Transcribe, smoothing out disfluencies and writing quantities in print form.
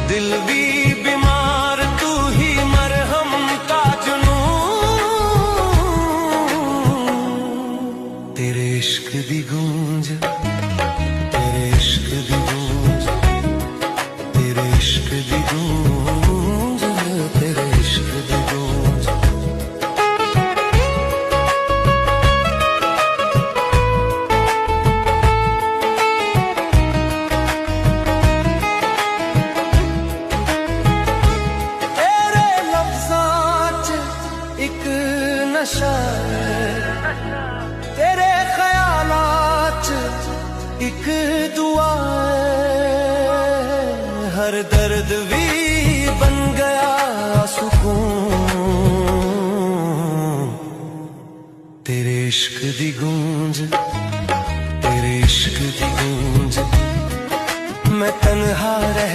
दिल भी बीमार तू ही मरहम का जुनून। तेरे इश्क दी गूंज, तेरे इश्क दी गूंज, तेरे इश्क दी गूंज, तेरे इश्क दी गूंज। एक नशा तेरे ख्यालात एक दुआ हर दर्द भी बन गया सुकून। तेरे इश्क दी गूंज, तेरे इश्क दी गूंज। मैं तन्हा रह